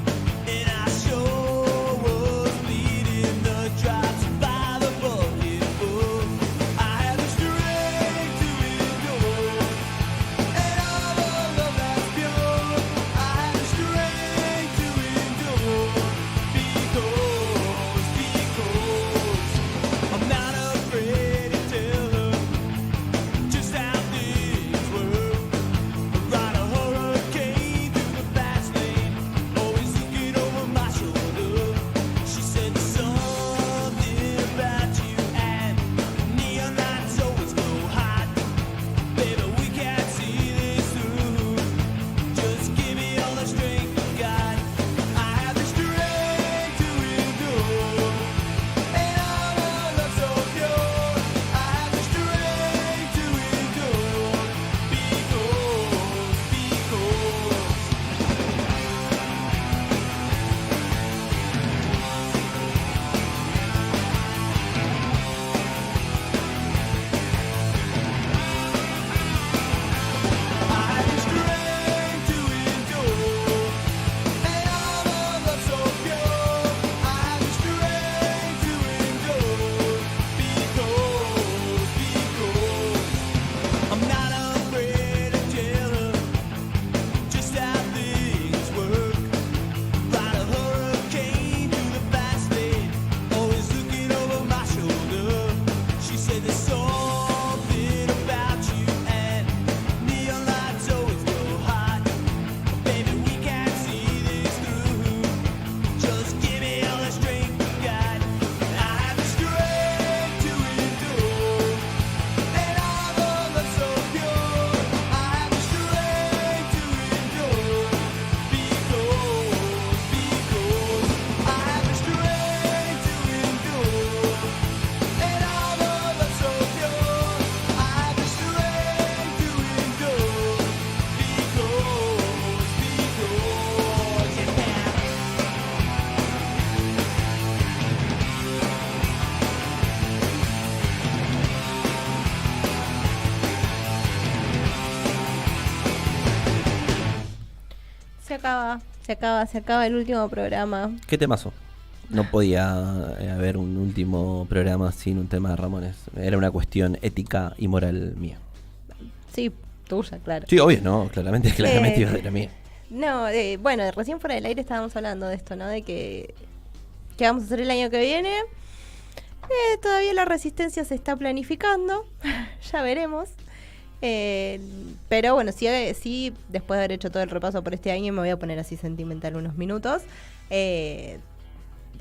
se acaba el último programa. ¿Qué temazo? No podía haber un último programa sin un tema de Ramones. Era una cuestión ética y moral mía. Sí, tuya, claro. Sí, obvio, no, claramente era mía. No, bueno, recién fuera del aire estábamos hablando de esto, ¿no? De que vamos a hacer el año que viene. Todavía la resistencia se está planificando, ya veremos. Pero bueno, sí, después de haber hecho todo el repaso por este año, me voy a poner así sentimental unos minutos.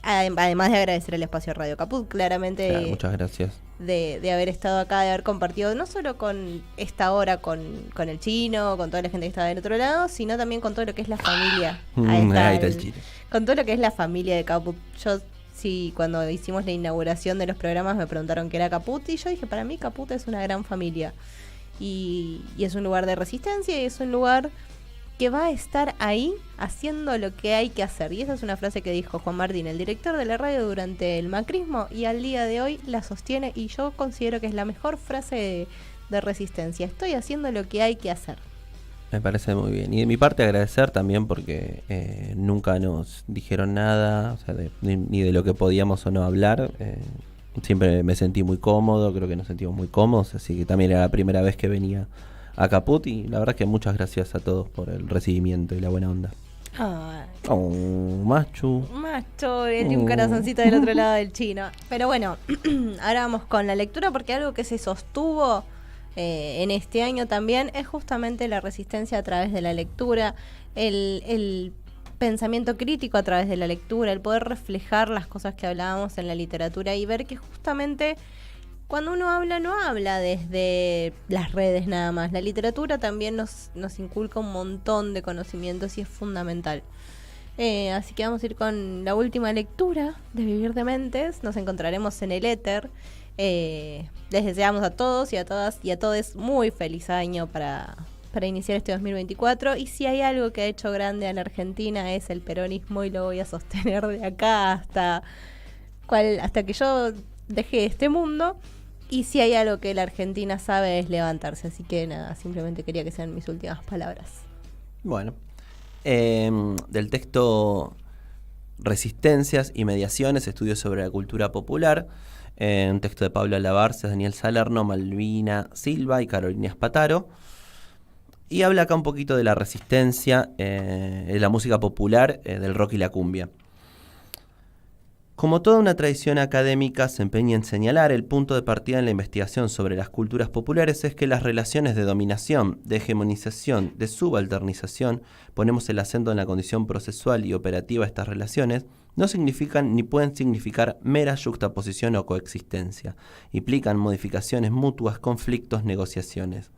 Además de agradecer el espacio Radio Caput, claramente. Claro, muchas gracias. De haber estado acá, de haber compartido no solo con esta hora, con el chino, con toda la gente que está del otro lado, sino también con todo lo que es la familia. Ahí está el chino. Con todo lo que es la familia de Caput. Sí, cuando hicimos la inauguración de los programas me preguntaron qué era Caput y yo dije, para mí Caput es una gran familia y es un lugar de resistencia y es un lugar que va a estar ahí haciendo lo que hay que hacer. Y esa es una frase que dijo Juan Martín, el director de la radio durante el macrismo, y al día de hoy la sostiene y yo considero que es la mejor frase de resistencia. Estoy haciendo lo que hay que hacer. Me parece muy bien. Y de mi parte agradecer también porque nunca nos dijeron nada, o sea, ni de lo que podíamos o no hablar. Siempre me sentí muy cómodo, creo que nos sentimos muy cómodos, así que también era la primera vez que venía a Caput y la verdad que muchas gracias a todos por el recibimiento y la buena onda. Macho, él y un corazoncito del otro lado del chino. Pero bueno, ahora vamos con la lectura porque algo que se sostuvo en este año también es justamente la resistencia a través de la lectura, el pensamiento crítico a través de la lectura, el poder reflejar las cosas que hablábamos en la literatura y ver que justamente cuando uno habla, no habla desde las redes nada más. La literatura también nos inculca un montón de conocimientos y es fundamental. Así que vamos a ir con la última lectura de Vivir de Mentes. Nos encontraremos en el éter. Les deseamos a todos y a todas y a todos muy feliz año para iniciar este 2024. Y si hay algo que ha hecho grande a la Argentina es el peronismo y lo voy a sostener de acá hasta que yo deje este mundo. Y si hay algo que la Argentina sabe es levantarse. Así que nada, simplemente quería que sean mis últimas palabras. Bueno, del texto Resistencias y Mediaciones, estudios sobre la cultura popular, un texto de Pablo Alabarces, Daniel Salerno, Malvina Silva y Carolina Espataro. Y habla acá un poquito de la resistencia, de la música popular, del rock y la cumbia. Como toda una tradición académica se empeña en señalar, el punto de partida en la investigación sobre las culturas populares es que las relaciones de dominación, de hegemonización, de subalternización, ponemos el acento en la condición procesual y operativa de estas relaciones, no significan ni pueden significar mera yuxtaposición o coexistencia. Implican modificaciones mutuas, conflictos, negociaciones.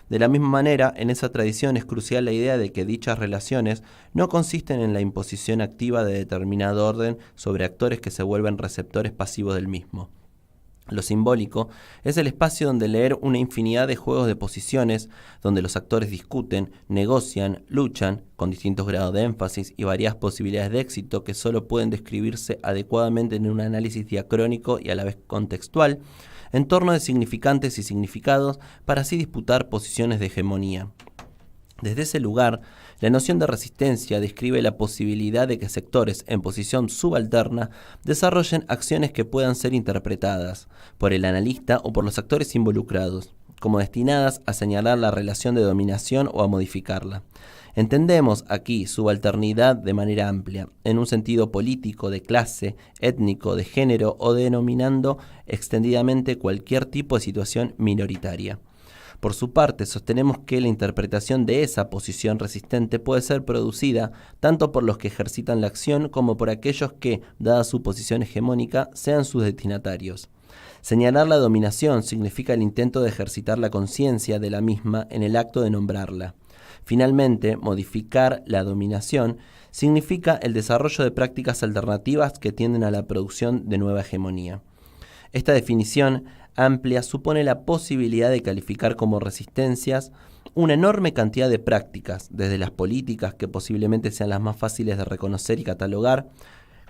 De la misma manera, en esa tradición es crucial la idea de que dichas relaciones no consisten en la imposición activa de determinado orden sobre actores que se vuelven receptores pasivos del mismo. Lo simbólico es el espacio donde leer una infinidad de juegos de posiciones, donde los actores discuten, negocian, luchan, con distintos grados de énfasis y variadas posibilidades de éxito que solo pueden describirse adecuadamente en un análisis diacrónico y a la vez contextual, en torno de significantes y significados para así disputar posiciones de hegemonía. Desde ese lugar, la noción de resistencia describe la posibilidad de que sectores en posición subalterna desarrollen acciones que puedan ser interpretadas por el analista o por los actores involucrados, como destinadas a señalar la relación de dominación o a modificarla. Entendemos aquí subalternidad de manera amplia, en un sentido político, de clase, étnico, de género o denominando extendidamente cualquier tipo de situación minoritaria. Por su parte, sostenemos que la interpretación de esa posición resistente puede ser producida tanto por los que ejercitan la acción como por aquellos que, dada su posición hegemónica, sean sus destinatarios. Señalar la dominación significa el intento de ejercitar la conciencia de la misma en el acto de nombrarla. Finalmente, modificar la dominación significa el desarrollo de prácticas alternativas que tienden a la producción de nueva hegemonía. Esta definición amplia supone la posibilidad de calificar como resistencias una enorme cantidad de prácticas, desde las políticas, que posiblemente sean las más fáciles de reconocer y catalogar,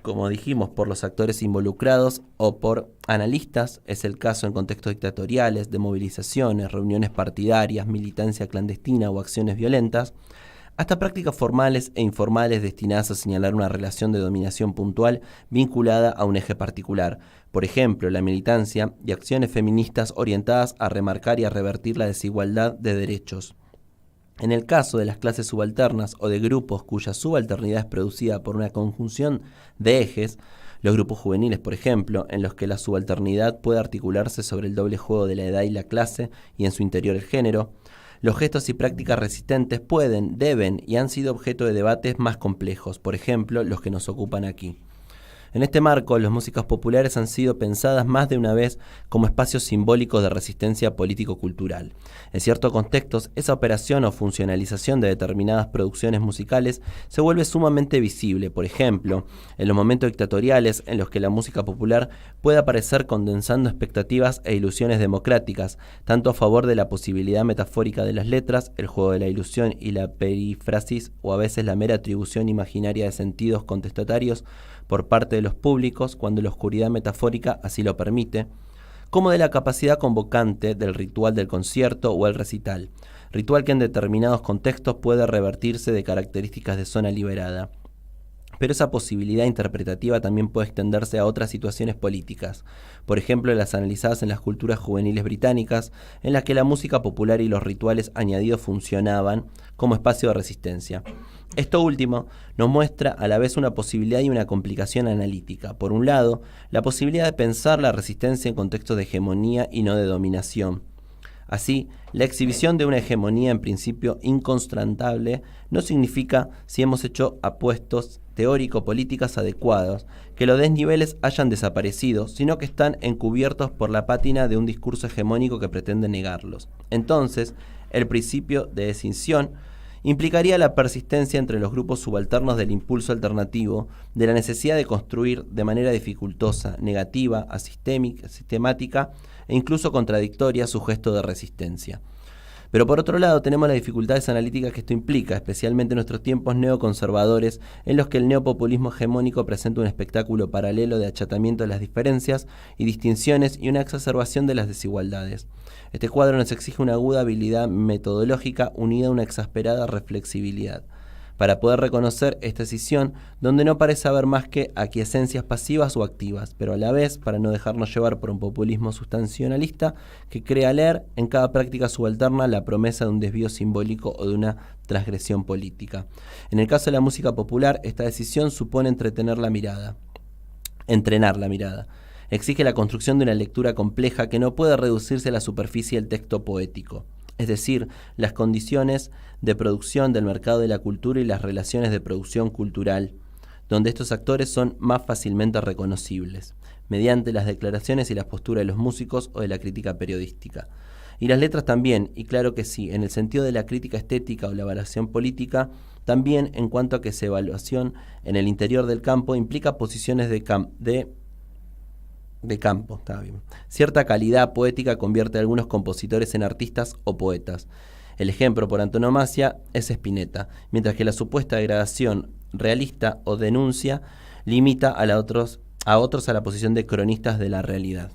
como dijimos, por los actores involucrados o por analistas, es el caso en contextos dictatoriales, de movilizaciones, reuniones partidarias, militancia clandestina o acciones violentas, hasta prácticas formales e informales destinadas a señalar una relación de dominación puntual vinculada a un eje particular, por ejemplo, la militancia y acciones feministas orientadas a remarcar y a revertir la desigualdad de derechos. En el caso de las clases subalternas o de grupos cuya subalternidad es producida por una conjunción de ejes, los grupos juveniles, por ejemplo, en los que la subalternidad puede articularse sobre el doble juego de la edad y la clase y en su interior el género, los gestos y prácticas resistentes pueden, deben y han sido objeto de debates más complejos, por ejemplo, los que nos ocupan aquí. En este marco, las músicas populares han sido pensadas más de una vez como espacios simbólicos de resistencia político-cultural. En ciertos contextos, esa operación o funcionalización de determinadas producciones musicales se vuelve sumamente visible, por ejemplo, en los momentos dictatoriales en los que la música popular puede aparecer condensando expectativas e ilusiones democráticas, tanto a favor de la posibilidad metafórica de las letras, el juego de la ilusión y la perífrasis, o a veces la mera atribución imaginaria de sentidos contestatarios por parte de los públicos cuando la oscuridad metafórica así lo permite, como de la capacidad convocante del ritual del concierto o el recital, ritual que en determinados contextos puede revertirse de características de zona liberada. Pero esa posibilidad interpretativa también puede extenderse a otras situaciones políticas, por ejemplo las analizadas en las culturas juveniles británicas, en las que la música popular y los rituales añadidos funcionaban como espacio de resistencia. Esto último nos muestra a la vez una posibilidad y una complicación analítica. Por un lado, la posibilidad de pensar la resistencia en contextos de hegemonía y no de dominación. Así, la exhibición de una hegemonía en principio incontrastable no significa, si hemos hecho apuestos teórico-políticas adecuados, que los desniveles hayan desaparecido, sino que están encubiertos por la pátina de un discurso hegemónico que pretende negarlos. Entonces, el principio de escinsión implicaría la persistencia entre los grupos subalternos del impulso alternativo, de la necesidad de construir de manera dificultosa, negativa, sistemática e incluso contradictoria su gesto de resistencia. Pero por otro lado tenemos las dificultades analíticas que esto implica, especialmente en nuestros tiempos neoconservadores, en los que el neopopulismo hegemónico presenta un espectáculo paralelo de achatamiento de las diferencias y distinciones y una exacerbación de las desigualdades. Este cuadro nos exige una aguda habilidad metodológica unida a una exasperada reflexibilidad, para poder reconocer esta escisión donde no parece haber más que aquiescencias pasivas o activas, pero a la vez para no dejarnos llevar por un populismo sustancionalista que crea leer en cada práctica subalterna la promesa de un desvío simbólico o de una transgresión política. En el caso de la música popular, esta decisión supone entrenar la mirada. Exige la construcción de una lectura compleja que no puede reducirse a la superficie del texto poético, es decir, las condiciones de producción del mercado de la cultura y las relaciones de producción cultural, donde estos actores son más fácilmente reconocibles, mediante las declaraciones y las posturas de los músicos o de la crítica periodística. Y las letras también, y claro que sí, en el sentido de la crítica estética o la evaluación política, también en cuanto a que esa evaluación en el interior del campo implica posiciones de campo. Está bien. Cierta calidad poética convierte a algunos compositores en artistas o poetas. El ejemplo por antonomasia es Spinetta, mientras que la supuesta degradación realista o denuncia limita a otros a la posición de cronistas de la realidad.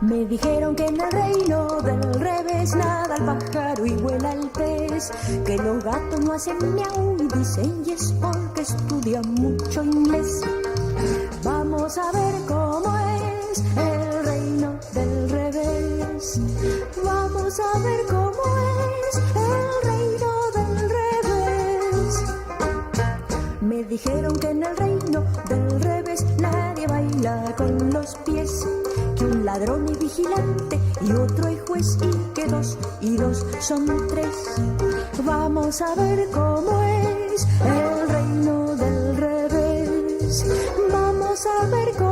Me dijeron que en el reino del revés nada el pájaro y vuela el pez, que los gatos no hacen miau y dicen y es porque estudian mucho inglés. Vamos a ver cómo es el reino del revés. Vamos a ver cómo es el reino del revés. Me dijeron que en el reino del revés nadie baila con los pies, que un ladrón es vigilante y otro es juez y que 2 y 2 son 3. Vamos a ver cómo es el reino del revés. Vamos a ver cómo